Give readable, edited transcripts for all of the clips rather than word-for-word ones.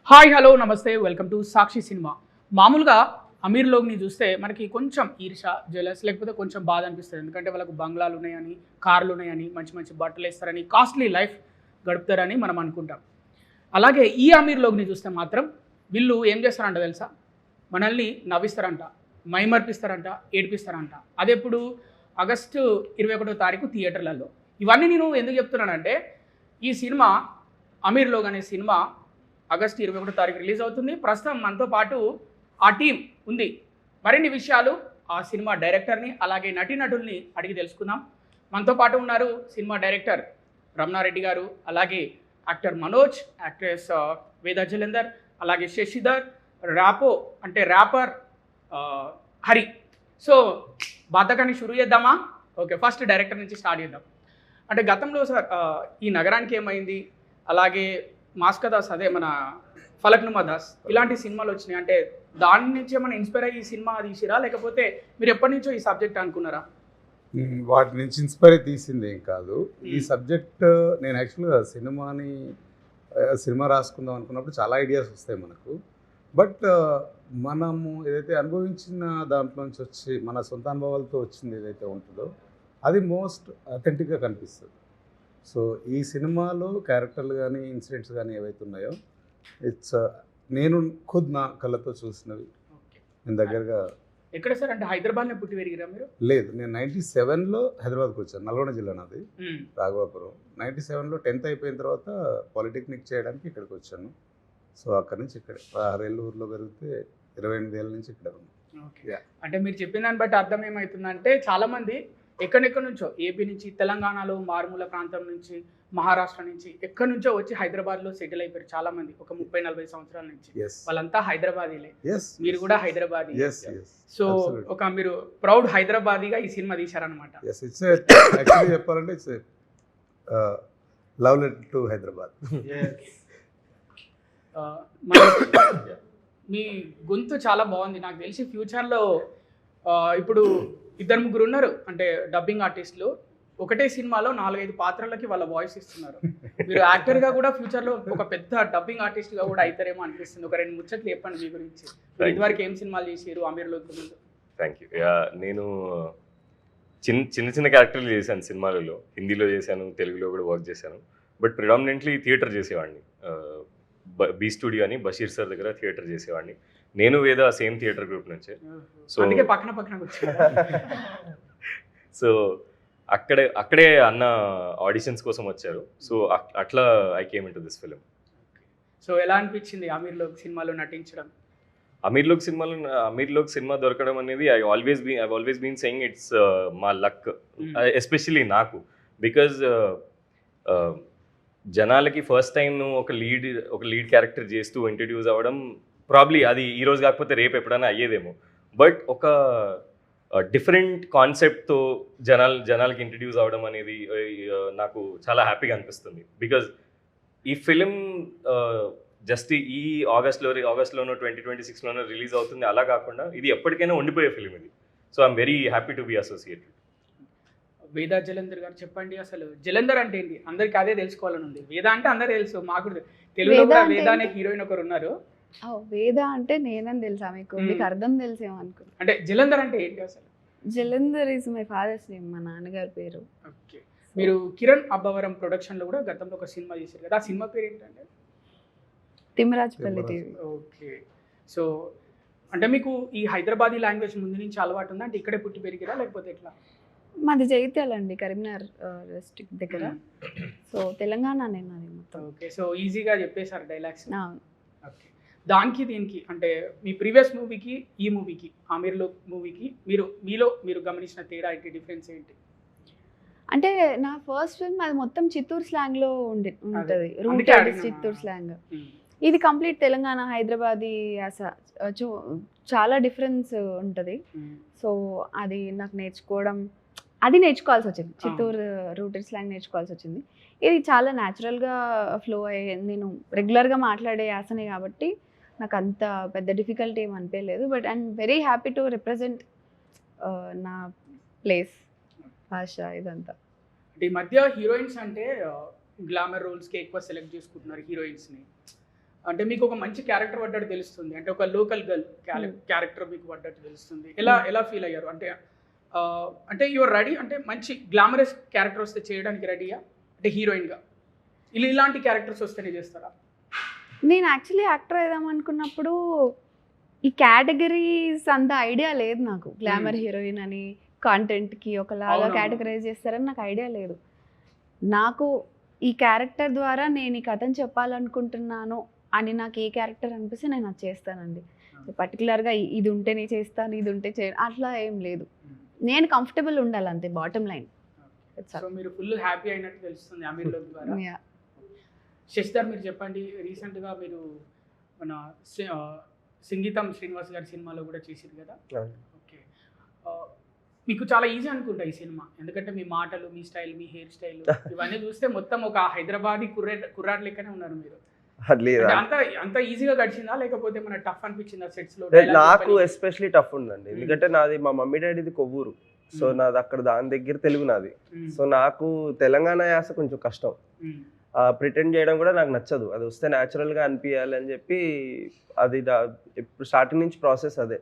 Hi hello నమస్తే welcome to Sakshi cinema. మామూలుగా అమీర్ లోగ్ని చూస్తే మనకి కొంచెం ఈర్ష జెలస్ లేకపోతే కొంచెం బాధ అనిపిస్తుంది. ఎందుకంటే వాళ్ళకు బంగ్లాలు ఉన్నాయని, కార్లు ఉన్నాయని, మంచి మంచి బట్టలు వేస్తారని, కాస్ట్లీ లైఫ్ గడుపుతారని మనం అనుకుంటాం. అలాగే ఈ అమీర్ లోగ్ని చూస్తే మాత్రం వీళ్ళు ఏం చేస్తారంట తెలుసా? మనల్ని నవ్విస్తారంట, మైమర్పిస్తారంట, ఏడిపిస్తారంట. అదెప్పుడు ఆగస్టు 21వ తారీఖు థియేటర్లలో. ఇవన్నీ నేను ఎందుకు చెప్తున్నానంటే ఈ సినిమా అమీర్ లోగ్ అనే సినిమా ఆగస్టు 21వ తారీఖు రిలీజ్ అవుతుంది. ప్రస్తుతం మనతో పాటు ఆ టీం ఉంది. మరిన్ని విషయాలు ఆ సినిమా డైరెక్టర్ని అలాగే నటీనటుల్ని అడిగి తెలుసుకుందాం. మనతో పాటు ఉన్నారు సినిమా డైరెక్టర్ రమణారెడ్డి గారు, అలాగే యాక్టర్ మనోజ్, యాక్ట్రెస్ వేద జలంధర్, అలాగే శశిధర్, ర్యాపర్ హరి. సో బాధకాన్ని షురూ చేద్దామా? ఓకే, ఫస్ట్ డైరెక్టర్ నుంచి స్టార్ట్ చేద్దాం. అంటే గతంలో సార్ ఈ నగరానికి ఏమైంది, అలాగే మాస్కదాస్ అదే మన ఫలక్నుమా దాస్ ఇలాంటి సినిమాలు వచ్చినాయి. అంటే దాని నుంచి ఏమైనా ఇన్స్పైర్ అయ్యి ఈ సినిమా తీసిరా, లేకపోతే మీరు ఎప్పటి నుంచో ఈ సబ్జెక్ట్ అనుకున్నారా? వాటి నుంచి ఇన్స్పైర్ తీసింది ఏం కాదు. ఈ సబ్జెక్ట్ నేను యాక్చువల్గా సినిమా రాసుకుందాం అనుకున్నప్పుడు చాలా ఐడియాస్ వస్తాయి మనకు. బట్ మనము ఏదైతే అనుభవించిన దాంట్లో నుంచి వచ్చి మన సొంత అనుభవాలతో వచ్చింది ఏదైతే ఉంటుందో అది మోస్ట్ అథెంటిక్గా కనిపిస్తుంది. సో ఈ సినిమాలో క్యారెక్టర్లు కానీ ఇన్సిడెంట్స్ కానీ ఏవైతే ఉన్నాయో నేను నా కళ్ళతో చూసినవి. నేను దగ్గరగా ఎక్కడ సార్? అంటే హైదరాబాద్లో పుట్టి పెరిగిరా మీరు? లేదు, నేను 97లో హైదరాబాద్కి వచ్చాను. నల్గొండ జిల్లా నాది, రాఘవాపురం. 97లో 10th అయిపోయిన తర్వాత పాలిటెక్నిక్ చేయడానికి ఇక్కడికి వచ్చాను. సో అక్కడి నుంచి ఇక్కడ 6 ఏళ్ళు ఊర్లో పెరిగితే 28 ఏళ్ళ నుంచి ఇక్కడ ఉన్నాను. ఓకే, అంటే మీరు చెప్పిన దాన్ని బట్టి అర్థం ఏమవుతుందంటే చాలామంది ఎక్కడెక్కడి నుంచో ఏపీ నుంచి, తెలంగాణలో మారుమూల ప్రాంతం నుంచి, మహారాష్ట్ర నుంచి ఎక్కడి నుంచో వచ్చి హైదరాబాద్లో సెటిల్ అయిపోయారు చాలామంది. ఒక 30-40 సంవత్సరాల నుంచి వాళ్ళంతా హైదరాబాదీలే. మీరు కూడా హైదరాబాదీ. సో ఒక మీరు ప్రౌడ్ హైదరాబాదీగా ఈ సినిమా తీశారనమాట. చెప్పాలంటే it's love letter to Hyderabad. మీ గొంతు చాలా బాగుంది. నాకు తెలిసి ఫ్యూచర్లో ఇప్పుడు 2-3 ఉన్నారు అంటే డబ్బింగ్ ఆర్టిస్టులు, ఒకటే సినిమాలో 4-5 పాత్రలకి వాళ్ళ వాయిస్ ఇస్తున్నారు. మీరు యాక్టర్గా కూడా ఫ్యూచర్లో ఒక పెద్ద డబ్బింగ్ ఆర్టిస్ట్గా కూడా అవుతారేమో అనిపిస్తుంది. ఒక 2 ముచ్చట్లు చెప్పండి మీ గురించి. ఇదివరకు ఏం సినిమాలు చేసారు అమీర్ లోగ్ ముందు? Thank you. నేను చిన్న క్యారెక్టర్లు చేశాను సినిమాలలో. హిందీలో చేశాను, తెలుగులో కూడా వర్క్ చేశాను. బట్ ప్రిడామినెంట్లీ థియేటర్ చేసేవాడిని. బీ స్టూడియో అని బషీర్ సార్ దగ్గర థియేటర్ చేసేవాడిని. నేను వేద సేమ్ థియేటర్ గ్రూప్ నుంచే. సో పక్కన సో అక్కడే అన్న ఆడిషన్స్ కోసం వచ్చారు. సో అట్లా I came in to this film. So ఎలా అనిపించింది అమీర్ లోగ్ సినిమాలో నటించడం? అమీర్ లోగ్ సినిమా దొరకడం అనేది I always been saying it's మా లక్, ఎస్పెషలీ నాకు. బికాజ్ జనాలకి ఫస్ట్ టైం నువ్వు ఒక లీడ్ క్యారెక్టర్ చేస్తూ ఇంట్రడ్యూస్ అవ్వడం ప్రాబ్లీ అది ఈ రోజు కాకపోతే రేపు ఎప్పుడైనా అయ్యేదేమో. బట్ ఒక డిఫరెంట్ కాన్సెప్ట్తో జనాలకి ఇంట్రడ్యూస్ అవ్వడం అనేది నాకు చాలా హ్యాపీగా అనిపిస్తుంది. బికాజ్ ఈ ఫిలిం జస్ట్ ఈ ఆగస్ట్లోనో 2026లోనో రిలీజ్ అవుతుంది, అలా కాకుండా ఇది ఎప్పటికైనా ఉండిపోయే ఫిలిం ఇది. So I'm very happy to be associated. వేద జలంధర్ గారు చెప్పండి, అసలు జలంధర్ అంటే ఏంటి? అందరికి అదే తెలుసుకోవాలని ఉంది. వేద అంటే అందరూ తెలుసు, మాకు తెలుగులో కూడా వేద అనే హీరోయిన్ ఒకరు ఉన్నారు. వేద అంటే నేనని తెలుసా మీకు? మీకు అర్థం తెలిసేమో అనుకున్నా. అంటే జలంధర్ అంటే ఏంటి అసలు? Jalandhar is my father's name, మా నాన్నగారి పేరు. ఓకే, మీరు కిరణ్ అబ్బవరం ప్రొడక్షన్లో కూడా గతంలో ఒక సినిమా చేశారు కదా, ఆ సినిమా పేరు ఏంటంటే? తిమ్మరాజపల్లి టీవీ. ఓకే, సో అంటే మీకు ఈ హైదరాబాదీ లాంగ్వేజ్ ముందు నుంచి అలవాటు ఉందా? అంటే ఇక్కడే పుట్టి పెరిగిరా లేకపోతే ఎట్లా? మాది జగిత్యాల అండి, కరీంనగర్ డిస్ట్రిక్ట్ దగ్గర. సో తెలంగాణనే నాది మొత్తం. ఓకే, సో ఈజీగా చెప్పేశారు డైలాగ్స్. ఓకే, దానికి దీనికి అంటే మీ ప్రీవియస్ మూవీకి ఈ మూవీకి అమీర్ లోగ్ మూవీకి మీరు గమనించిన తేడా ఏంటి, డిఫరెన్స్ ఏంటి? అంటే నా ఫస్ట్ ఫిల్మ్ అది మొత్తం చిత్తూరు స్లాంగ్లో ఉంటుంది, రూటెడ్ చిత్తూరు స్లాంగ్. ఇది కంప్లీట్ తెలంగాణ హైదరాబాదీ చాలా డిఫరెన్స్ ఉంటుంది. సో అది నాకు నేర్చుకోవాల్సి వచ్చింది. చిత్తూరు రూటెడ్ స్లాంగ్ నేర్చుకోవాల్సి వచ్చింది. ఇది చాలా న్యాచురల్గా ఫ్లో అయ్యేది. నేను రెగ్యులర్గా మాట్లాడే యాసనే కాబట్టి నాకు అంత పెద్ద డిఫికల్టీ ఏం అనిపించలేదు. But I'm very happy to represent నా ప్లేస్, భాష, ఇదంతా. ఈ మధ్య హీరోయిన్స్ అంటే గ్లామర్ రోల్స్కి ఎక్కువ సెలెక్ట్ చేసుకుంటున్నారు హీరోయిన్స్ని. అంటే మీకు ఒక మంచి క్యారెక్టర్ పడ్డట్టు తెలుస్తుంది, అంటే ఒక లోకల్ గర్ల్ క్యారెక్టర్ మీకు పడ్డట్టు తెలుస్తుంది. ఎలా ఫీల్ అయ్యారు? అంటే యువర్ రెడీ, అంటే మంచి గ్లామరస్ క్యారెక్టర్ వస్తే చేయడానికి రెడీయా? అంటే హీరోయిన్గా ఇలాంటి క్యారెక్టర్స్ వస్తేనే చేస్తారా? నేను యాక్చువల్లీ యాక్టర్ అయిదామనుకున్నప్పుడు ఈ కేటగిరీస్ అంత ఐడియా లేదు నాకు. గ్లామర్ హీరోయిన్ అని కాంటెంట్కి ఒకలాగా కేటగరైజ్ చేస్తారని నాకు ఐడియా లేదు. నాకు ఈ క్యారెక్టర్ ద్వారా నేను ఈ కథను చెప్పాలనుకుంటున్నాను అని నాకు ఏ క్యారెక్టర్ అనిపిస్తే నేను అది చేస్తానండి. పర్టికులర్గా ఇది ఉంటేనే చేస్తాను, ఇది ఉంటే అట్లా ఏం లేదు. నేను కంఫర్టబుల్ ఉండాలి అంతే, బాటమ్ లైన్. సో మీరు ఫుల్ హ్యాపీ అయినట్టు తెలుస్తుంది అమీర్ లోక్ ద్వారా. శశిధర్, మీరు చెప్పండి, రీసెంట్గా మీరు మన సంగీతం శ్రీనివాస్ గారి సినిమాలో కూడా చేసిరు కదా? ఓకే, మీకు చాలా ఈజీ అనుకుంటా ఈ సినిమా, ఎందుకంటే మీ మాటలు, మీ స్టైల్, మీ హెయిర్ స్టైల్ ఇవన్నీ చూస్తే మొత్తం ఒక హైదరాబాదీ కుర్రాడ్ లెక్కనే ఉన్నారు మీరు. అంత ఈజీగా గడిచిందా లేకపోతే మన టఫ్ అనిపించిందా సెట్స్ లో? నాకు ఎస్పెషలీ టఫ్ ఉందండి, ఎందుకంటే నాది మా మమ్మీ డాడీది కొవ్వూరు. సో నాది అక్కడ దాని దగ్గర తెలుగు నాది. సో నాకు తెలంగాణ యాస కొంచెం కష్టం, ప్రిటెండ్ చేయడం కూడా నాకు నచ్చదు. అది వస్తే న్యాచురల్గా అనిపించాలి అని చెప్పి అది ఇప్పుడు స్టార్టింగ్ నుంచి ప్రాసెస్ అదే.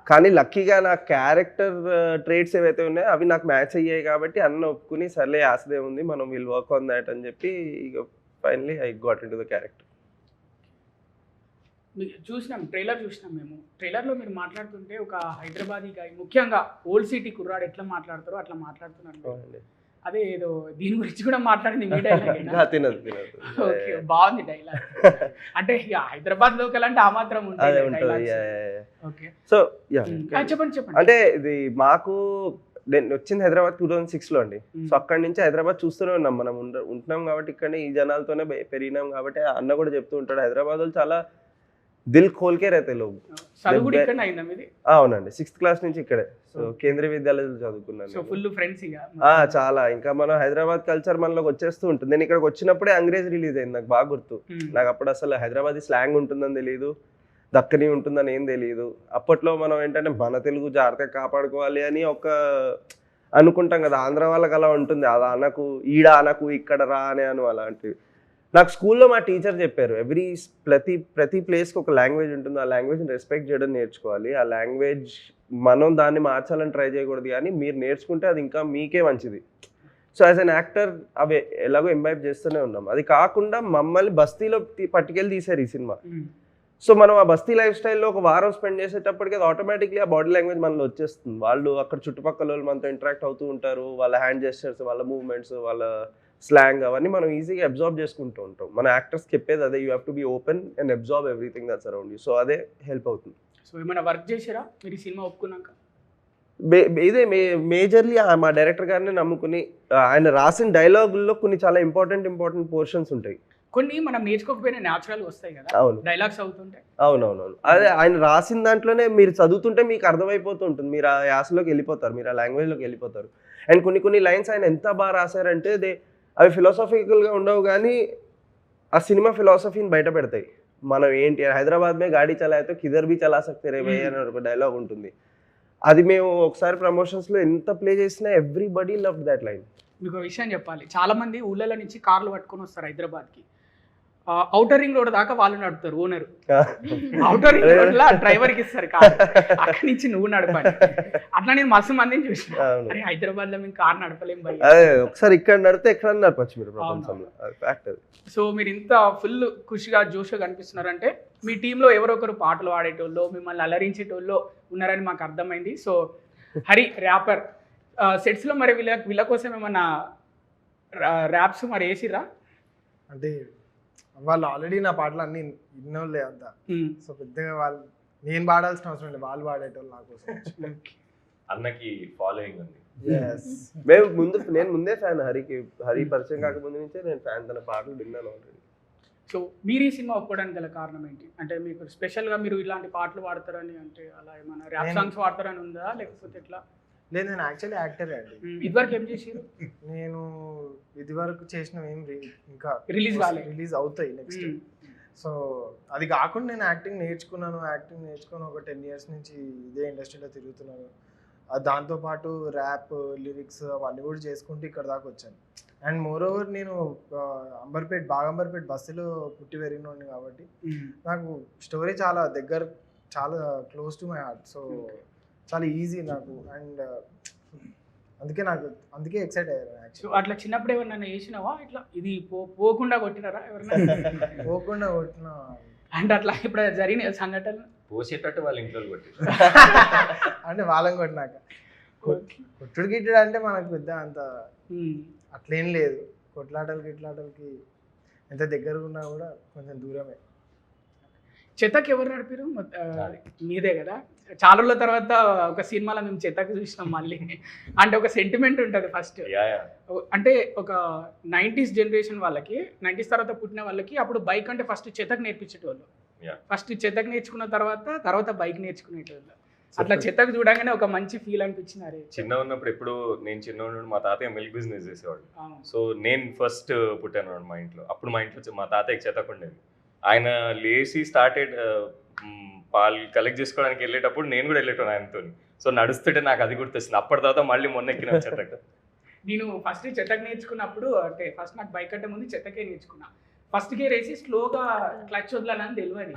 కానీ లక్కీగా నా క్యారెక్టర్ ట్రేట్స్ ఏవైతే ఉన్నాయో అవి నాకు మ్యాచ్ అయ్యాయి కాబట్టి అన్న ఒప్పుకుని సర్లే యాసదే ఉంది, మనం విల్ వర్క్ ఆన్ దాట్ అని చెప్పి ఇక finally I got in to the character. చూసినాం, ట్రైలర్ చూసినాం మేము. ట్రైలర్లో మీరు మాట్లాడుతుంటే ఒక హైదరాబాదీ గాయ, ముఖ్యంగా ఓల్డ్ సిటీ కుర్రాడు ఎట్లా మాట్లాడతారో అట్లా మాట్లాడుతున్నారు. అదే ఏదో దీని గురించి కూడా మాట్లాడింది మీ డైలాగ్. ఓకే, బాగుంది డైలాగ్. అంటే హైదరాబాద్ లోకల్ అంటే ఆ మాత్రం ఉంటుంది. సో చెప్పండి చెప్పండి. అంటే ఇది మాకు నేను వచ్చింది హైదరాబాద్ 2006లో అండి. సో అక్కడి నుంచి హైదరాబాద్ చూస్తూనే ఉన్నాం, మనం ఉంటున్నాం కాబట్టి ఇక్కడనే ఈ జనాలతోనే పెరిగినాం కాబట్టి. అన్న కూడా చెప్తూ ఉంటాడు, హైదరాబాద్ వాళ్ళు చాలా దిల్ ఖోల్కే రైతే లోగు. అవునండి, 6th క్లాస్ నుంచి ఇక్కడే. సో కేంద్రీయ విద్యాలయంలో చదువుకున్నాను. చాలా, ఇంకా మనం హైదరాబాద్ కల్చర్ మనలోకి వచ్చేస్తూ ఉంటుంది. నేను ఇక్కడికి వచ్చినప్పుడే అంగ్రేజ్ రిలీజ్ అయింది, నాకు బాగా గుర్తు. నాకు అప్పుడు అసలు హైదరాబాదీ స్లాంగ్ ఉంటుందని తెలియదు, దక్కని ఉంటుందని ఏం తెలియదు. అప్పట్లో మనం ఏంటంటే మన తెలుగు జాగ్రత్తగా కాపాడుకోవాలి అని ఒక అనుకుంటాం కదా, ఆంధ్ర వాళ్ళకి అలా ఉంటుంది, అలా అనకు, ఈడ అనకు, ఇక్కడ రా అని అలాంటివి. నాకు స్కూల్లో మా టీచర్ చెప్పారు, ప్రతి ప్లేస్కి ఒక లాంగ్వేజ్ ఉంటుంది, ఆ లాంగ్వేజ్ని రెస్పెక్ట్ చేయడం నేర్చుకోవాలి, ఆ లాంగ్వేజ్ మనం దాన్ని మార్చాలని ట్రై చేయకూడదు, కానీ మీరు నేర్చుకుంటే అది ఇంకా మీకే మంచిది. సో యాజ్ అన్ యాక్టర్ అవి ఎలాగో ఎంబైబ్ చేస్తూనే ఉన్నాం. అది కాకుండా మమ్మల్ని బస్తీలో పట్టుకెళ్ళి తీశారు ఈ సినిమా. సో మనం ఆ బస్తీ లైఫ్ స్టైల్లో ఒక వారం స్పెండ్ చేసేటప్పటికి అది ఆటోమేటిక్లీ ఆ బాడీ లాంగ్వేజ్ మనలో వచ్చేస్తుంది. వాళ్ళు అక్కడ చుట్టుపక్కల వాళ్ళు మనతో ఇంటరాక్ట్ అవుతూ ఉంటారు, వాళ్ళ హ్యాండ్ జెస్చర్స్, వాళ్ళ మూవ్మెంట్స్, వాళ్ళ స్లాంగ్ అవన్నీ మనం ఈజీగా అబ్జార్బ్ చేసుకుంటూ ఉంటాం. మన యాక్టర్స్ చెప్పేది అదే, you have to be open and absorb everything that's around you. So అదే హెల్ప్ అవుతుంది. సో ఏమైనా వర్క్ చేశారా మీరు ఈ సినిమా ఒప్పుకున్నాక? ఇదే మేజర్లీ మా డైరెక్టర్ గారిని నమ్ముకుని, ఆయన రాసిన డైలాగుల్లో కొన్ని చాలా ఇంపార్టెంట్ పోర్షన్స్ ఉంటాయి, కొన్ని మనం నేర్చుకోకపోయినా న్యాచురల్గా వస్తాయి కదా. అవును, డైలాగ్స్ అవుతుంటాయి. అవునవునవును, అదే ఆయన రాసిన దాంట్లోనే మీరు చదువుతుంటే మీకు అర్థమైపోతూ ఉంటుంది, మీరు ఆ యాసలోకి వెళ్ళిపోతారు, మీరు ఆ లాంగ్వేజ్లోకి వెళ్ళిపోతారు. అండ్ కొన్ని లైన్స్ ఆయన ఎంత బాగా రాశారంటే అవి ఫిలాసఫికల్గా ఉండవు, కానీ ఆ సినిమా ఫిలాసఫీని బయట పెడతాయి. మనం ఏంటి, హైదరాబాద్ మే గాడి చలాయితో కిదర్ బి చలా సక్తే రే భయ్యా అని ఒక డైలాగ్ ఉంటుంది. అది మేము ఒకసారి ప్రమోషన్స్లో ఎంత ప్లే చేసినా ఎవ్రీబడీ లవ్ దట్ లైన్. మీకు ఒక విషయం చెప్పాలి, చాలా మంది ఊళ్ళలో నుంచి కార్లు పట్టుకొని వస్తారు హైదరాబాద్కి. ఔటర్ రింగ్ రోడ్ దాకా వాళ్ళు నడుపుతారు, ఓనర్ ఔటర్ రింగ్ రోడ్ లా డ్రైవర్కి ఇస్తారు కార్, అక్కడి నుంచి నువ్వు నడపాలి. అట్లా నేను మస్తు మందిని చూసిన, అరే హైదరాబాద్ లో మేము కార్ నడపలేం భయ్, ఒకసారి ఇక్కడ నడితే ఎక్కడ నడపచ్చు మీరు ప్రపంచంలో. సో మీరు ఇంత ఫుల్ ఖుషిగా జోష్గా కనిపిస్తున్నారంటే మీ టీంలో ఎవరో ఒకరు పాటలు పాడేటోళ్ళు, మిమ్మల్ని అలరించేటోళ్ళు ఉన్నారని మాకు అర్థమైంది. సో హరి ర్యాపర్, సెట్స్లో మరి వీళ్ళ కోసం ఏమన్నా ర్యాప్స్ మరి వేసిరా? అంటే వాళ్ళు ఆల్రెడీ నా పాటలు అన్ని విన్నోళ్ళే అంతా. సో పెద్దగా వాళ్ళు నేను పాడాల్సిన అవసరం లేదు, వాళ్ళు పాడేటోళ్ళు నా కోసం. అన్నకి ఫాలోయింగ్ ఉంది. నేను ముందే ఫ్యాన్ హరికి, హరి పరిచయం కాకముందు నుంచే నేను ఫ్యాన్, తన పాటలు విన్నాను ఆల్రెడీ. సో మీరు ఈ సినిమా ఒప్పుకోవడానికి గల కారణం ఏంటి? అంటే మీకు స్పెషల్గా మీరు ఇలాంటి పాటలు పాడతారని, అంటే అలా ఏమైనా ర్యాప్ సాంగ్స్ పాడతారని ఉందా లేకపోతే ఎట్లా? లేదు, నేను యాక్చువల్లీ యాక్టరే అండి. ఇదివరకు ఏం చేసారు? నేను ఇదివరకు చేసిన ఏం ఇంకా రిలీజ్ అవుతాయి నెక్స్ట్. సో అది కాకుండా నేను యాక్టింగ్ నేర్చుకుని ఒక 10 years నుంచి ఇదే ఇండస్ట్రీలో తిరుగుతున్నాను. దాంతోపాటు ర్యాప్, లిరిక్స్ అవన్నీ కూడా చేసుకుంటూ ఇక్కడ దాకా వచ్చాను. అండ్ మోర్ ఓవర్ నేను బాగంబర్పేట్ బస్సులో పుట్టి పెరిగినోడిని కాబట్టి నాకు స్టోరీ చాలా close to my heart. So చాలా ఈజీ నాకు. అండ్ అందుకే ఎక్సైట్ అయ్యాను. సో అట్లా చిన్నప్పుడు ఎవరినైనా వేసినావా ఇట్లా ఇది పోకుండా కొట్టినారా ఎవరైనా? పోకుండా కొట్టిన అంటే అట్లా ఇప్పుడు జరిగిన సంఘటనలు పోసేటట్టు వాళ్ళ ఇంట్లో కొట్టి అంటే వాళ్ళని కొట్టినాక కొట్టుడు గిట్టుడు అంటే మనకు పెద్ద అంత అట్లేం లేదు. కొట్లాటలకి ఎంత దగ్గరగా ఉన్నా కూడా కొంచెం దూరమే. చెత్తకి ఎవరు నడిపారు? మీదే కదా. చాలా రోజుల తర్వాత ఒక సినిమాలో మేము చెత్తకి చూసినాం మళ్ళీ. అంటే ఒక సెంటిమెంట్ ఉంటుంది ఫస్ట్. అంటే ఒక 90s జనరేషన్ వాళ్ళకి, 90s తర్వాత పుట్టిన వాళ్ళకి అప్పుడు బైక్ అంటే ఫస్ట్ చెత్తకు నేర్పించేటోళ్ళు. ఫస్ట్ చెత్తకు నేర్చుకున్న తర్వాత బైక్ నేర్చుకునేటోళ్ళు. అట్లా చెత్తకు చూడగానే ఒక మంచి ఫీల్ అనిపించింది. అరే చిన్న ఉన్నప్పుడు ఎప్పుడు నేను చిన్న ఉన్నప్పుడు మా తాతయ్య మిల్క్ బిజినెస్ చేసేవాడు. సో నేను ఫస్ట్ పుట్టాను మా ఇంట్లో. అప్పుడు మా ఇంట్లో మా తాతయ్యకి చెత్తకు ఉండేది. ఆయన లేచి స్టార్టెడ్ పాలు కలెక్ట్ చేసుకోవడానికి వెళ్ళేటప్పుడు నేను కూడా వెళ్ళేటాను ఆయనతో. సో నడుస్తుంటే నాకు అది గుర్తొస్తుంది. అప్పటి తర్వాత మళ్ళీ మొన్న ఎక్కిన చెత్తకు. నేను ఫస్ట్ చెత్తకు నేర్చుకున్నప్పుడు అంటే ఫస్ట్ నాకు బైక్ అంటే ముందు చెత్తకే నేర్చుకున్నా. ఫస్ట్ గేర్ వేసి స్లోగా క్లచ్ వదలాలని తెలియదు.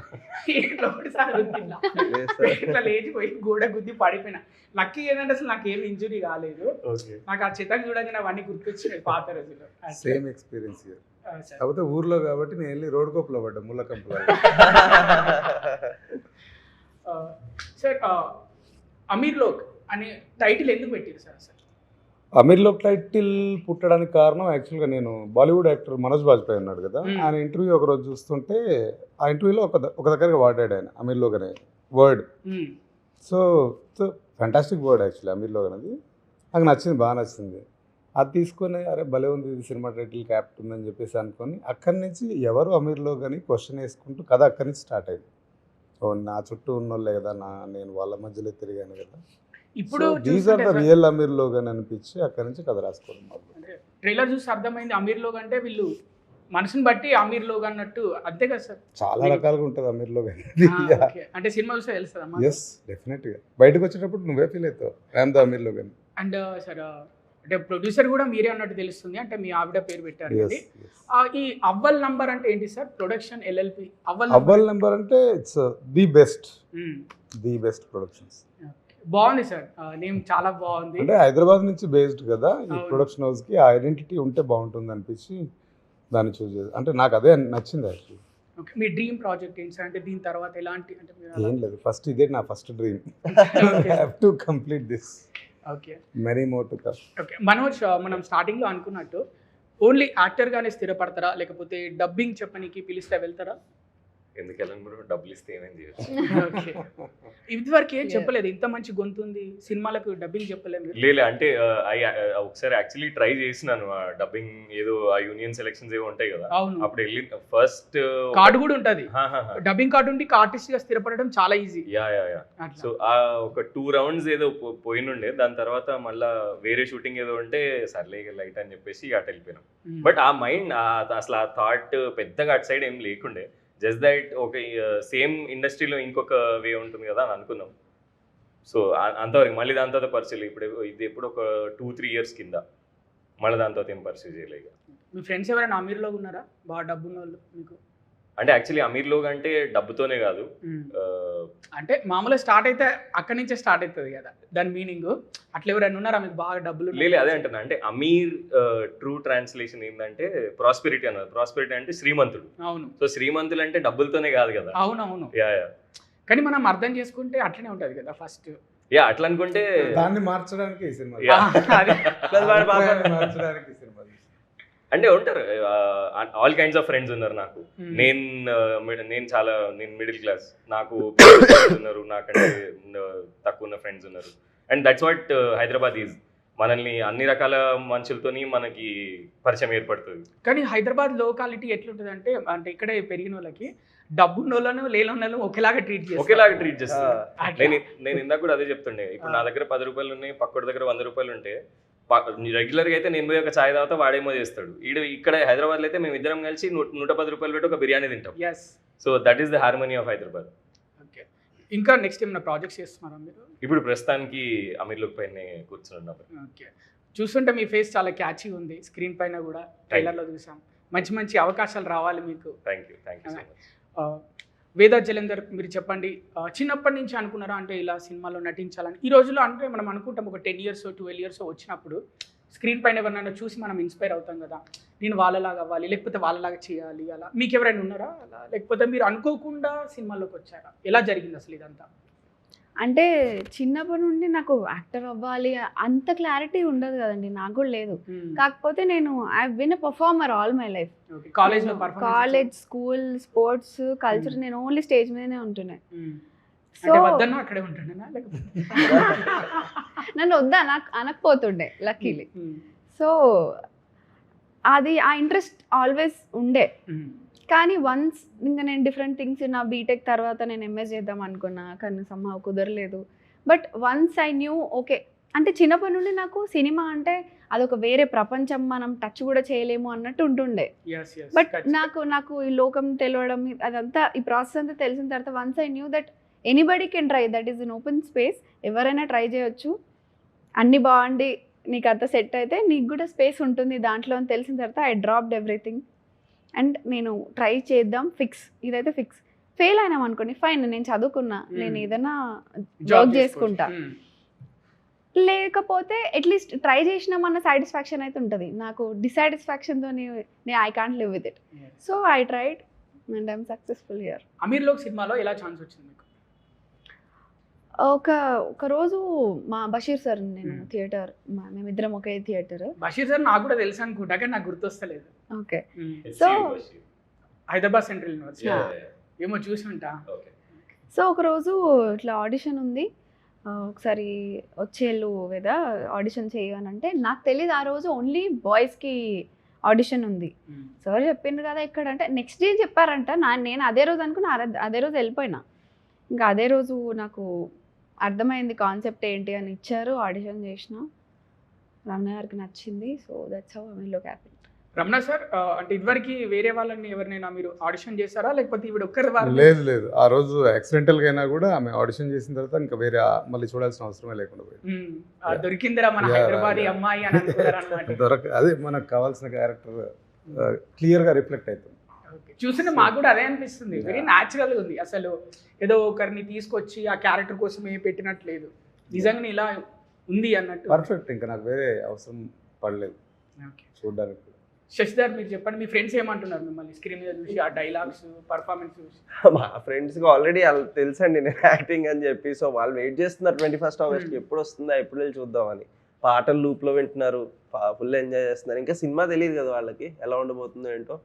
ఇట్లా లేచిపోయి గోడ గుద్ది పడిపోయినా. లక్కీ ఏంటంటే అసలు నాకు ఏమి ఇంజురీ కాలేదు. నాకు ఆ చెత్తకు చూడగానే అవన్నీ గుర్తొచ్చినాయి పాత రోజుల్లో. Same experience. కాకపోతే ఊర్లో కాబట్టి నేను వెళ్ళి రోడ్ కోపలో పడ్డా ముళ్ళ కంపలో. సార్ అమీర్ లోక్ అనే టైటిల్ ఎందుకు పెట్టారు సార్? అసలు అమీర్ లోక్ టైటిల్ పుట్టడానికి కారణం యాక్చువల్గా నేను బాలీవుడ్ యాక్టర్ మనోజ్ బాజ్పేయి ఉన్నాడు కదా, ఆయన ఇంటర్వ్యూ ఒకరోజు చూస్తుంటే ఆ ఇంటర్వ్యూలో ఒక దగ్గరగా వాడాడు ఆయన అమీర్ లోక్ అనే word. So fantastic word actually అమీర్ లోక్ అనేది. నాకు నచ్చింది, బాగా నచ్చింది. అది తీసుకొని అరే భలే ఉంది ఇది సినిమా టైటిల్ క్యాప్ట్ ఉందని చెప్పేసి అనుకొని అక్కడి నుంచి ఎవరు అమీర్లో కానీ క్వశ్చన్ వేసుకుంటూ కథ అక్కడి నుంచి స్టార్ట్ అయింది. ఓ నా చుట్టూ ఉన్నోళ్ళే కదా, నేను వాళ్ళ మధ్యలో తిరిగాను కదా, ఇప్పుడు దీస్ ఆర్ ద రియల్ అమీర్లో కానీ అనిపించి అక్కడి నుంచి కథ రాసుకోవడం. ట్రైలర్ చూసి అర్థమైంది అమీర్లో అంటే వీళ్ళు మనసుని బట్టి అమీర్లో అన్నట్టు, అంతే కదా సార్? చాలా రకాలుగా ఉంటుంది అమీర్లో కానీ. అంటే సినిమా చూస్తే తెలుస్తుందమ్మా. ఎస్ డెఫినెట్గా బయటకు వచ్చేటప్పుడు నువ్వే ఫీల్ అవుతావు ఐఎమ్ ద అమీర్లో కానీ. అండ్ సార్ అంటే ప్రొడ్యూసర్ కూడా మీరే అన్నట్టు తెలుస్తుంది, అంటే మీ ఆవిడ పేరు పెట్టారు. ఈ అవ్వల్ నంబర్ అంటే ఏంటి సార్? ప్రొడక్షన్ LLP అవ్వల్ నంబర్ అంటే ఇట్స్ ది బెస్ట్ ప్రొడక్షన్స్. బాగుంది సార్, నేమ్ చాలా బాగుంది. అంటే హైదరాబాద్ నుంచి బేస్డ్ కదా ఈ ప్రొడక్షన్ హౌస్ కి, ఆ ఐడెంటిటీ ఉంటే బాగుంటుంది అనిపించి దాన్ని చూస్ చేసి, అంటే నాకు అదే నచ్చింది యాక్చువల్లీ. ఓకే, మీ డ్రీమ్ ప్రాజెక్ట్ ఏంటి సార్? అంటే దీని తర్వాత ఎలాంటి అంటే ఏం లేదు, ఫస్ట్ ఇదే నా first dream. Have to complete this. Okay, many more to come. Okay Manoj, మనం స్టార్టింగ్లో అనుకున్నట్టు ఓన్లీ యాక్టర్గానే స్థిరపడతారా, లేకపోతే డబ్బింగ్ చెప్పనీకి పిలిస్తే వెళ్తారా? ఎందుకు వెళ్ళను బ్రో, డబ్బులు ఇస్తే ఏమేమి చేయొచ్చు. ఓకే, ఇదివరకు ఏం చెప్పలేదు, ఇంత మంచి గొంతు ఉంది సినిమాలకు డబ్బింగ్ చెప్పలేదు? లేదు, అంటే ఒకసారి యాక్చువల్లీ ట్రై చేసినాను డబ్బింగ్, ఏదో ఆ యూనియన్ సెలక్షన్స్ ఏవో ఉంటాయి కదా, అప్పుడు వెళ్ళి ఫస్ట్ కార్డు కూడా ఉంటుంది, డబ్బింగ్ కార్డు ఉండి ఆర్టిస్ట్ గా స్థిరపడడం చాలా ఈజీ. యా. సో ఆ ఒక 2 rounds ఏదో పోయినుండే, దాని తర్వాత మళ్ళా వేరే షూటింగ్ ఏదో ఉంటే సర్లే లైట్ అని చెప్పేసి అటు వెళ్ళిపోయినాం. బట్ ఆ మైండ్ అసలు ఆ థాట్ పెద్దగా అటు సైడ్ ఏం లేకుండే, జస్ట్ దట్ ఒక సేమ్ ఇండస్ట్రీలో ఇంకొక వే ఉంటుంది కదా అని అనుకున్నాం. సో అంతవరకు మళ్ళీ దాని తర్వాత పర్సీలు ఇప్పుడు ఇది ఎప్పుడు ఒక 2-3 years కింద మళ్ళీ దాని తర్వాత ఏం పర్సీ చేయలేదు. మీ ఫ్రెండ్స్ ఎవరైనా అమీర్లో ఉన్నారా బాగా డబ్బు ఉన్న వాళ్ళు మీకు? అంటే యాక్చువల్లీ అమీర్లో అంటే డబ్బుతోనే కాదు, అంటే మామూలుగా స్టార్ట్ అయితే అక్కడి నుంచే స్టార్ట్ అవుతుంది కదా దాని మీనింగ్. అట్లా ఎవరైనా ఉన్నారా మీకు బాగా డబ్బులు? లేదు, అదే అంటున్నా, అంటే అమీర్ ట్రూ ట్రాన్స్లేషన్ ఏంటంటే ప్రాస్పెరిటీ అన్నారు. ప్రాస్పెరిటీ అంటే శ్రీమంతుడు. అవును. సో శ్రీమంతులు అంటే డబ్బులతోనే కాదు కదా. అవునవును. యా. కానీ మనం అర్థం చేసుకుంటే అట్లనే ఉంటది కదా ఫస్ట్. యా, అట్లా అనుకుంటే దాన్ని మార్చడానికి ఈ సినిమా మార్చడానికి ఈ సినిమా అంటే ఉంటారు ఆల్ కైండ్స్ ఆఫ్ ఫ్రెండ్స్ ఉన్నారు నాకు. నేను చాలా మిడిల్ క్లాస్, నాకు ఉన్నారు, నాకంటే తక్కువ ఉన్న ఫ్రెండ్స్ ఉన్నారు. And that's what Hyderabad is. మనల్ని అన్ని రకాల మనుషులతోని మనకి పరిచయం ఏర్పడుతుంది. కానీ హైదరాబాద్ లోకాలిటీ ఎట్లుంటుంది అంటే, ఇక్కడే పెరిగిన వాళ్ళకి డబ్బున్న వాళ్ళను లేని వాళ్ళను ఒకేలాగా ట్రీట్ చేస్తారు. నేను ఇందాక కూడా అదే చెప్తుండే, ఇప్పుడు నా దగ్గర 10 రూపాయలు ఉన్నాయి, పక్కడి దగ్గర 100 రూపాయలు ఉంటే రెగ్యులర్గా అయితే నేను పోయి ఒక చాయ్ తాగుతా, వాడేమో చేస్తాడు. ఇక్కడ హైదరాబాద్లో అయితే మేము ఇద్దరం కలిసి 110 రూపాయలు పెట్టి ఒక బిర్యానీ తింటాం. So that is the harmony of Hyderabad. Okay, ఇంకా నెక్స్ట్ ఏమైనా ప్రాజెక్ట్స్ చేస్తున్నారా మీరు? ఇప్పుడు ప్రస్తుతానికి అమీర్ లోక్ పైన కూర్చున్నాం. ఓకే, చూస్తుంటే మీ ఫేస్ చాలా క్యాచీ ఉంది, స్క్రీన్ పైన కూడా ట్రైలర్లో చూసాం. మంచి మంచి అవకాశాలు రావాలి మీకు. Thank you so much. Veda Jalandhar, మీరు చెప్పండి, చిన్నప్పటి నుంచి అనుకున్నారా అంటే ఇలా సినిమాలో నటించాలని? ఈ రోజుల్లో అంటే మనం అనుకుంటాం ఒక 10 years 12 years వచ్చినప్పుడు స్క్రీన్ పైన ఎవరినైనా చూసి మనం ఇన్స్పైర్ అవుతాం కదా, నేను వాళ్ళలాగా అవ్వాలి లేకపోతే వాళ్ళలాగా చేయాలి అలా. మీకు ఎవరైనా ఉన్నారా అలా, లేకపోతే మీరు అనుకోకుండా సినిమాలోకి వచ్చారా? ఎలా జరిగింది అసలు ఇదంతా? అంటే చిన్నప్పటి నుండి నాకు యాక్టర్ అవ్వాలి అంత క్లారిటీ ఉండదు కదండి, నాకు కూడా లేదు. కాకపోతే నేను I been a performer all my life. College, school, sports, culture, నేను ఓన్లీ స్టేజ్ మీదనే ఉంటున్నాయి. సో అక్కడే ఉంటుండేనా లేకపోతే నన్ను వద్దా నాకు అనకపోతుండే లక్కీలీ. సో అది ఆ ఇంట్రెస్ట్ ఆల్వేస్ ఉండే. కానీ వన్స్ ఇంకా నేను డిఫరెంట్ థింగ్స్ నా బీటెక్ తర్వాత నేను ఎంఎస్ చేద్దాం అనుకున్నా, కానీ సమ్హౌ కుదరలేదు. But once I knew okay, అంటే చిన్నప్పటి నుండి నాకు సినిమా అంటే అదొక వేరే ప్రపంచం, మనం టచ్ కూడా చేయలేము అన్నట్టు ఉంటుండే. బట్ నాకు ఈ లోకం తెలియడం అదంతా, ఈ ప్రాసెస్ అంతా తెలిసిన తర్వాత once I knew that anybody can try, that is an open space, ఎవరైనా ట్రై చేయొచ్చు, అన్నీ బాగుండి నీకు అంత సెట్ అయితే నీకు కూడా స్పేస్ ఉంటుంది దాంట్లో అని తెలిసిన తర్వాత ఐ డ్రాప్డ్ ఎవ్రీథింగ్ అండ్ నేను ట్రై చేద్దాం, ఫిక్స్, ఇదైతే ఫిక్స్. ఫెయిల్ అయినాం అనుకోండి ఫైన్, నేను చదువుకున్నా, నేను ఏదైనా జాబ్ చేసుకుంటా, లేకపోతే అట్లీస్ట్ ట్రై చేసినామన్న సాటిస్ఫాక్షన్ అయితే ఉంటుంది. నాకు డిసాటిస్ఫాక్షన్తో నేను I can't live with it. So I tried and I'm successful here. అమీర్లోక్ సినిమాలో ఎలా ఛాన్స్ వచ్చింది మీకు? ఒక రోజు మా బషీర్ సార్, నేను థియేటర్, మేమిద్దరం ఒకే థియేటర్. బషీర్ సార్ నాకు కూడా తెలుసు అనుకుంటా కానీ నాకు గుర్తొస్తలేదు. Okay, so Hyderabad central university ఏమో చూసి ఉంటా. సో ఒకరోజు ఇట్లా ఆడిషన్ ఉంది, ఒకసారి వచ్చేళ్ళు కదా ఆడిషన్ చేయనంటే, నాకు తెలియదు ఆ రోజు ఓన్లీ బాయ్స్కి ఆడిషన్ ఉంది. సార్ చెప్పిండ్రు కదా ఇక్కడ అంటే, నెక్స్ట్ డే చెప్పారంట. నేను అదే రోజు అనుకున్నా, అదే రోజు వెళ్ళిపోయినా. ఇంకా అదే రోజు నాకు అర్థమైంది కాన్సెప్ట్ ఏంటి అని, ఇచ్చారు, ఆడిషన్ చేసిన, రమణ గారికి నచ్చింది. సో దట్స్ హౌ అమీర్లోక్ హ్యాపెండ్. రమణ సార్, అంటే ఇదివరకు వేరే వాళ్ళని ఎవరినైనా మీరు ఆడిషన్ చేశారా లేకపోతే ఈవిడ ఒక్కరి? లేదు, ఆ రోజు యాక్సిడెంటల్గా అయినా కూడా ఆమె ఆడిషన్ చేసిన తర్వాత ఇంకా వేరే మళ్ళీ చూడాల్సిన అవసరమే లేకుండా పోయింది. దొరికిందిరా మన హైదరాబాదీ అమ్మాయి అని అనుకున్నారన్నమాట. అదే మనకు కావాల్సిన క్యారెక్టర్ క్లియర్గా రిఫ్లెక్ట్ అవుతుంది. చూసిన మాకు కూడా అదే అనిపిస్తుంది, వెరీ న్యాచురల్గా ఉంది. అసలు ఏదో ఒకరిని తీసుకొచ్చి ఆ క్యారెక్టర్ కోసం ఏమి పెట్టినట్లేదు, నిజంగా ఇలా ఉంది అన్నట్టు పర్ఫెక్ట్. ఇంకా నాకు వేరే అవసరం పడలేదు చూడడానికి. శశిధర్, మీరు చెప్పండి, మీ ఫ్రెండ్స్ ఏమంటున్నారు మిమ్మల్ని స్క్రీన్ మీద చూసి, ఆ డైలాగ్స్, పర్ఫార్మెన్స్ చూసి? మా ఫ్రెండ్స్కి ఆల్రెడీ తెలుసండి నేను యాక్టింగ్ అని చెప్పి. సో వాళ్ళు వెయిట్ చేస్తున్నారు 21st August ఎప్పుడు వస్తుందా, ఎప్పుడు వెళ్ళి చూద్దామని. పాటలు లూప్లో వింటున్నారు, ఫుల్ ఎంజాయ్ చేస్తున్నారు. ఇంకా సినిమా తెలియదు కదా వాళ్ళకి ఎలా ఉండబోతుందో ఏంటో.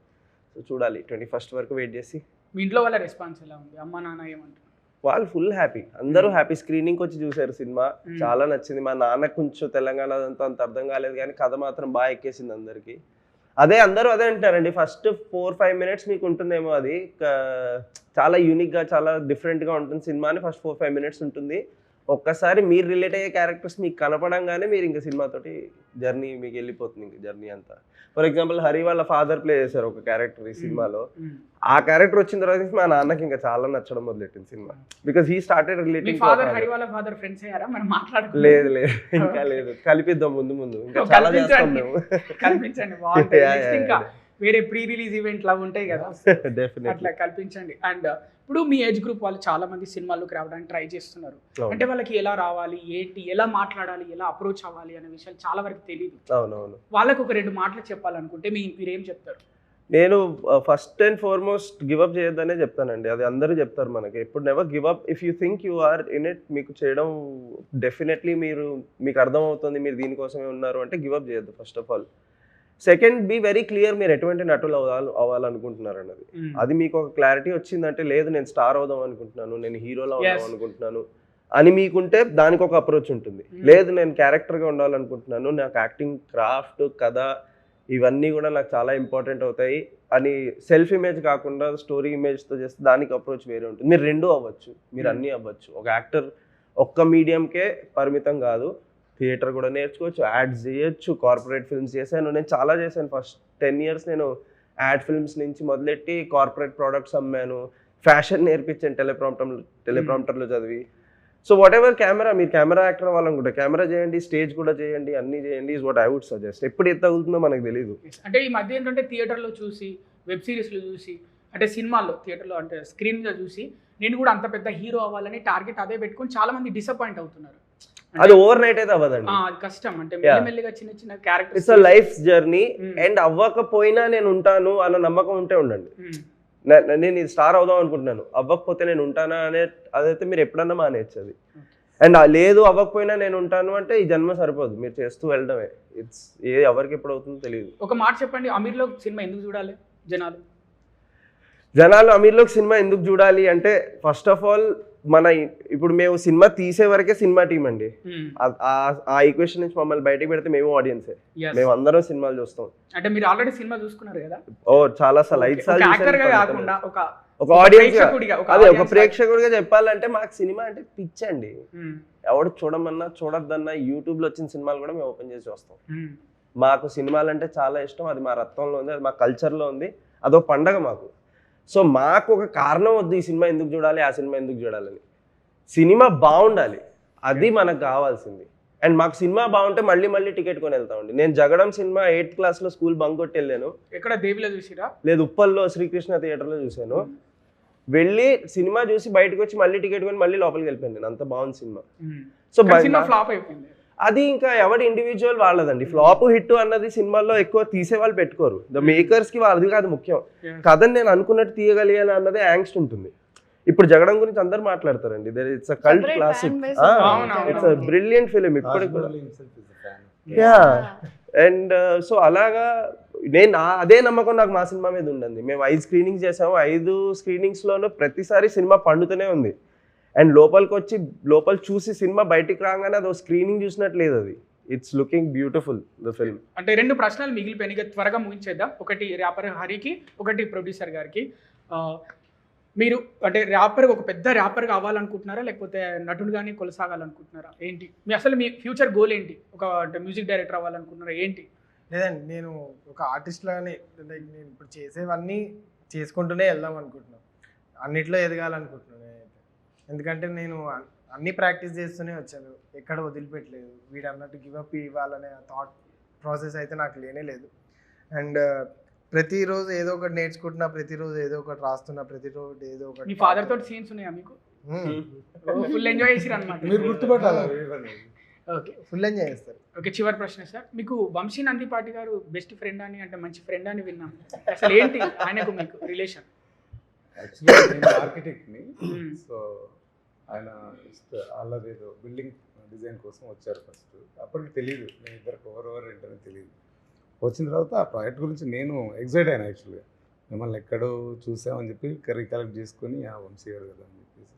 సో చూడాలి, 21st వరకు వెయిట్ చేసి. మీ ఇంట్లో వాళ్ళ రెస్పాన్స్ ఎలా ఉంది? అమ్మ నాన్న ఏమంటారు? వాళ్ళు ఫుల్ హ్యాపీ, అందరూ హ్యాపీ. స్క్రీనింగ్ వచ్చి చూసారు సినిమా, చాలా నచ్చింది. మా నాన్న కొంచెం తెలంగాణ అదంతా అంత అర్థం కాలేదు కానీ కథ మాత్రం బాగా ఎక్కేసింది అందరికి. అందరూ అదే అంటారండి, ఫస్ట్ 4-5 minutes మీకు ఉంటుందేమో, అది చాలా యూనిక్గా చాలా డిఫరెంట్గా ఉంటుంది సినిమా అని. ఫస్ట్ 4-5 minutes ఉంటుంది. ఒక్కసారి మీరు రిలేట్ అయ్యే క్యారెక్టర్స్ మీకు కనపడంగానే మీరు ఇంకా సినిమాతోటి జర్నీ మీకు వెళ్ళిపోతుంది, ఇంకా జర్నీ అంతా. ఫర్ ఎగ్జాంపుల్ హరి వాళ్ళ ఫాదర్ ప్లే చేశారు ఒక క్యారెక్టర్ ఈ సినిమాలో. ఆ క్యారెక్టర్ వచ్చిన తర్వాత మా నాన్నకి ఇంకా చాలా నచ్చడం మొదలెట్టింది cinema, because he started relating. లేదు ఇంకా లేదు, కలిపిద్దాం ముందు ఇంకా చాలా చేస్తాం మేము. వేరే ప్రీ రిలీజ్ ఈవెంట్ లా ఉంటాయి కదా, అట్లా కల్పించండి. అండ్ ఇప్పుడు మీ ఏజ్ గ్రూప్ వాళ్ళు చాలా మంది సినిమాల్లోకి రావడానికి ట్రై చేస్తున్నారు. అంటే వాళ్ళకి ఎలా రావాలి, ఏంటి, ఎలా మాట్లాడాలి, ఎలా అప్రోచ్ అవ్వాలి అనే విషయాలు చాలా వరకు తెలియదు. అవునవును, వాళ్ళకు ఒక 2 మాటలు చెప్పాలనుకుంటే మీరేం చెప్తారు? నేను ఫస్ట్ అండ్ ఫార్మోస్ట్ గివప్ చేయొద్దనే చెప్తానండి. అది అందరూ చెప్తారు మనకి, ఎప్పుడు never give up. If you think you are in it, మీకు చేయడం డెఫినెట్లీ మీకు అర్థమవుతుంది మీరు దీనికోసమే ఉన్నారు అంటే గివప్ చేయొద్దు first of all. Second, be very clear మీరు ఎటువంటి నటులు అవ్వాలనుకుంటున్నారు అన్నది. అది మీకు ఒక క్లారిటీ వచ్చిందంటే, లేదు నేను స్టార్ అవుదాం అనుకుంటున్నాను, నేను హీరోలో అవుదాం అనుకుంటున్నాను అని మీకుంటే దానికి ఒక అప్రోచ్ ఉంటుంది. లేదు నేను క్యారెక్టర్గా ఉండాలనుకుంటున్నాను, నాకు యాక్టింగ్ క్రాఫ్ట్ కథ ఇవన్నీ కూడా నాకు చాలా ఇంపార్టెంట్ అవుతాయి అని సెల్ఫ్ ఇమేజ్ కాకుండా స్టోరీ ఇమేజ్తో చేస్తే దానికి అప్రోచ్ వేరే ఉంటుంది. మీరు 2 అవ్వచ్చు, మీరు అన్నీ అవ్వచ్చు. ఒక యాక్టర్ ఒక్క మీడియంకే పరిమితం కాదు, థియేటర్ కూడా నేర్చుకోవచ్చు, యాడ్స్ చేయొచ్చు, కార్పొరేట్ ఫిల్మ్స్ చేశాను. నేను చాలా చేశాను. ఫస్ట్ 10 years నేను యాడ్ ఫిల్మ్స్ నుంచి మొదలెట్టి కార్పొరేట్ ప్రోడక్ట్స్ అమ్మాను, ఫ్యాషన్ నేర్పించాను టెలిప్రాంప్టర్లో చదివి. సో వాట్ ఎవర్ కెమెరా, మీరు కెమెరా యాక్టర్ అవ్వాలనుకుంటే కెమెరా చేయండి, స్టేజ్ కూడా చేయండి, అన్నీ చేయండి is what I would suggest. ఎప్పుడు ఎంత తగులుతుందో మనకు తెలియదు. అంటే ఈ మధ్య ఏంటంటే థియేటర్లో చూసి, వెబ్ సిరీస్లో చూసి, అంటే సినిమాల్లో థియేటర్లో అంటే స్క్రీన్ మీద చూసి నేను కూడా అంత పెద్ద హీరో అవ్వాలని టార్గెట్ అదే పెట్టుకొని చాలా మంది డిసప్పాయింట్ అవుతున్నారు. అది ఓవర్ నైట్ అయితే అవ్వదండి, అది కష్టం. అంటే మెల్లిమెల్లిగా చిన్న చిన్న characters, it's a life journey. And అవ్వకపోయినా నేను ఉంటాను అన్న నమ్మకం ఉంటే ఉండండి. నేను ఇది స్టార్ అవుదాం అనుకుంటున్నాను, అవ్వకపోతే నేను ఉంటానా అనే అదైతే మీరు ఎప్పుడన్నా మానేయచ్చు అది. అండ్ లేదు అవ్వకపోయినా నేను ఉంటాను అంటే ఈ జన్మ సరిపోదు, మీరు చేస్తూ వెళ్ళడమే. ఇట్స్ ఎవరికి ఎప్పుడు అవుతుందో తెలియదు. ఒక మాట చెప్పండి, అమీర్లో సినిమా ఎందుకు చూడాలి జనాలు? అమీర్లో సినిమా ఎందుకు చూడాలి అంటే ఫస్ట్ ఆఫ్ ఆల్ ఇప్పుడు మేము సినిమా తీసే వరకే సినిమా టీం అండి. ఆ ఈక్వేషన్ నుంచి మమ్మల్ని బయటకు పెడితే మేము ఆడియన్సే, మేము అందరం సినిమాలు చూస్తాం. అంటే మీరు ఆల్రెడీ సినిమా చూసుకున్నారు కదా? ఓ చాలా సార్లు, 5 సార్లు. ఒక ఆడియన్స్, అదే ఒక ప్రేక్షకుడిగా చెప్పాలంటే మాకు సినిమా అంటే పిచ్చండి. ఎవడు చూడమన్నా చూడొద్దన్నా యూట్యూబ్లో వచ్చిన సినిమాలు కూడా మేము ఓపెన్ చేసి చూస్తాం. మాకు సినిమాలు అంటే చాలా ఇష్టం, అది మా రక్తంలో ఉంది, అది మా కల్చర్లో ఉంది, అదో పండగ మాకు. సో మాకు ఒక కారణం వద్దు ఈ సినిమా ఎందుకు చూడాలి, ఆ సినిమా ఎందుకు చూడాలని. సినిమా బాగుండాలి, అది మనకు కావాల్సింది. అండ్ మాకు సినిమా బాగుంటే మళ్ళీ మళ్ళీ టికెట్ కొని వెళ్తామండి. నేను జగడం సినిమా 8th క్లాస్లో స్కూల్ బంక్ కొట్టి వెళ్ళాను. ఎక్కడ దేవిలో చూసిరా? లేదు, ఉప్పల్లో శ్రీకృష్ణ థియేటర్లో చూశాను. వెళ్ళి సినిమా చూసి బయటకు వచ్చి మళ్ళీ టికెట్ కొని మళ్ళీ లోపలికి వెళ్ళిపోయాను నేను, అంత బాగుంది సినిమా. సో ఫ్లాప్ అయిపోయింది. అది ఇంకా ఎవరి ఇండివిజువల్ వాళ్ళదండి. ఫ్లాప్ హిట్ అన్నది సినిమాల్లో ఎక్కువ తీసే వాళ్ళు పెట్టుకోరు, ద మేకర్స్ కి వాళ్ళది కాదు ముఖ్యం. కథని నేను అనుకున్నట్టు తీయగలిగాను అన్నది యాంగ్స్ట్ ఉంటుంది. ఇప్పుడు జగడం గురించి అందరు మాట్లాడతారండి, it's a cult classic, it's a brilliant film ఇప్పటికి కూడా. అండ్ సో అలాగా నేను అదే నమ్మకం నాకు మా సినిమా మీద ఉండండి. మేము 5 స్క్రీనింగ్స్ చేసాము, 5 స్క్రీనింగ్స్లోనూ ప్రతిసారి సినిమా పండుతూనే ఉంది. అండ్ లోపల చూసి సినిమా బయటికి రాగానే అది స్క్రీనింగ్ చూసినట్టు లేదు, అది it's looking beautiful the film. అంటే 2 ప్రశ్నలు మిగిలిపోయినాయి, త్వరగా ముగించేద్దాం. ఒకటి ర్యాపర్ హరికి, ఒకటి ప్రొడ్యూసర్ గారికి. మీరు అంటే ర్యాపర్, ఒక పెద్ద ర్యాపర్ కావాలనుకుంటున్నారా లేకపోతే నటుడుగానే కొనసాగాలనుకుంటున్నారా? ఏంటి అసలు మీ ఫ్యూచర్ గోల్ ఏంటి? ఒక అంటే మ్యూజిక్ డైరెక్టర్ అవ్వాలనుకుంటున్నారా ఏంటి? లేదండి, నేను ఒక ఆర్టిస్ట్ లాగానే నేను ఇప్పుడు చేసేవన్నీ చేసుకుంటూనే వెళ్దాం అనుకుంటున్నాను, అన్నిట్లో ఎదగాలనుకుంటున్నాను. ఎందుకంటే నేను అన్నీ ప్రాక్టీస్ చేస్తూనే వచ్చాను, ఎక్కడ వదిలిపెట్టలేదు. వీడు అన్నట్టు గివప్ ఇవ్వాలనే థాట్ ప్రాసెస్ అయితే నాకు లేనే లేదు. అండ్ ప్రతిరోజు ఏదో ఒకటి నేర్చుకుంటున్నా, ప్రతిరోజు ఏదో ఒకటి రాస్తున్నా, ప్రతిరోజు ఏదో ఒకటి. మీ ఫాదర్ తోటి సీన్స్ ఉన్నాయా మీకు? ఫుల్ ఎంజాయ్ చేసిరు అన్నమాట. మీరు గుర్తుపట్టాలి. ఓకే, ఫుల్ ఎంజాయ్ చేస్తారు. ఓకే, చివరి ప్రశ్న సార్, మీకు వంశీ నందిపాటి గారు బెస్ట్ ఫ్రెండ్ అని, అంటే మంచి ఫ్రెండ్ అని విన్నాం. అసలు ఏంటి ఆయనకు మీకు రిలేషన్? యాక్చువల్లీ నేను ఆర్కిటెక్ట్ని, సో ఆయన వాళ్ళది ఏదో బిల్డింగ్ డిజైన్ కోసం వచ్చారు ఫస్ట్. అప్పటికి తెలియదు నేను ఇద్దరికి ఎవరెవరు ఏంటని తెలియదు. వచ్చిన తర్వాత ఆ ప్రాజెక్ట్ గురించి నేను ఎగ్జైట్ అయినా. యాక్చువల్గా మిమ్మల్ని ఎక్కడో చూసామని చెప్పి రికలెక్ట్ చేసుకొని ఆ వంశీ గారు కదా అని చెప్పేసి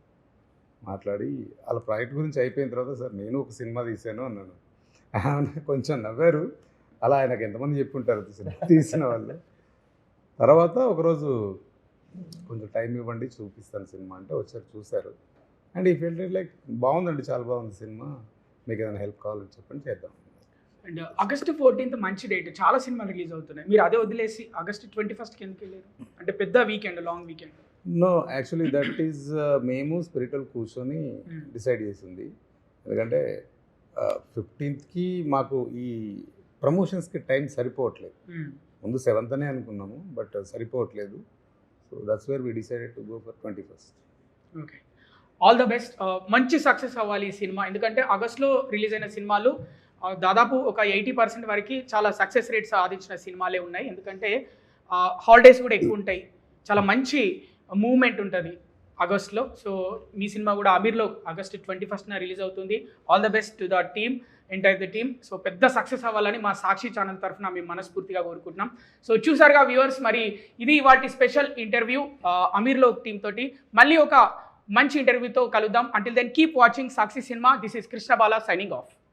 మాట్లాడి వాళ్ళ ప్రాజెక్ట్ గురించి అయిపోయిన తర్వాత సార్ నేను ఒక సినిమా తీశాను అన్నాను. కొంచెం నవ్వారు. అలా ఆయనకు ఎంతమంది చెప్పుంటారు తీసిన వాళ్ళు. తర్వాత ఒకరోజు కొంచెం టైం ఇవ్వండి చూపిస్తాను సినిమా అంటే వచ్చారు, చూశారు. అండ్ ఈ ఫీల్డ్ లైక్ బాగుందండి, చాలా బాగుంది సినిమా, మీకు ఏదైనా హెల్ప్ కావాలని చెప్పండి చేద్దాం. అండ్ August 14th మంచి డేట్, చాలా సినిమాలు రిలీజ్ అవుతున్నాయి. మీరు అదే వదిలేసి August 21st ఎందుకు వెళ్ళారు? అంటే పెద్ద weekend, long weekend. No, actually that is మేము స్పిరిచువల్ కూర్చొని డిసైడ్ చేసింది. ఎందుకంటే 15th మాకు ఈ ప్రమోషన్స్కి టైం సరిపోవట్లేదు. ముందు 7th అనుకున్నాము, బట్ సరిపోవట్లేదు. So that's where we decided to go for 21st. Okay, all the best. మంచి సక్సెస్ అవ్వాలి ఈ సినిమా, ఎందుకంటే ఆగస్ట్లో రిలీజ్ అయిన సినిమాలు దాదాపు ఒక 80% వరకు చాలా సక్సెస్ రేట్ సాధించిన సినిమాలే ఉన్నాయి. ఎందుకంటే హాలిడేస్ కూడా ఎక్కువ ఉంటాయి, చాలా మంచి మూవ్మెంట్ ఉంటుంది ఆగస్ట్లో. సో మీ సినిమా కూడా అమీర్లో August 21st రిలీజ్ అవుతుంది. All the best to the team, entire the team. So పెద్ద సక్సెస్ అవ్వాలని మా సాక్షి ఛానల్ తరఫున మేము మనస్ఫూర్తిగా కోరుకుంటున్నాం. సో చూసారుగా వ్యూవర్స్, మరి ఇది వాటి స్పెషల్ ఇంటర్వ్యూ అమీర్లో టీమ్ తోటి. మళ్ళీ ఒక మంచి ఇంటర్వ్యూతో కలుద్దాం. Until then keep watching Sakshi cinema. This is Krishna Bala signing of.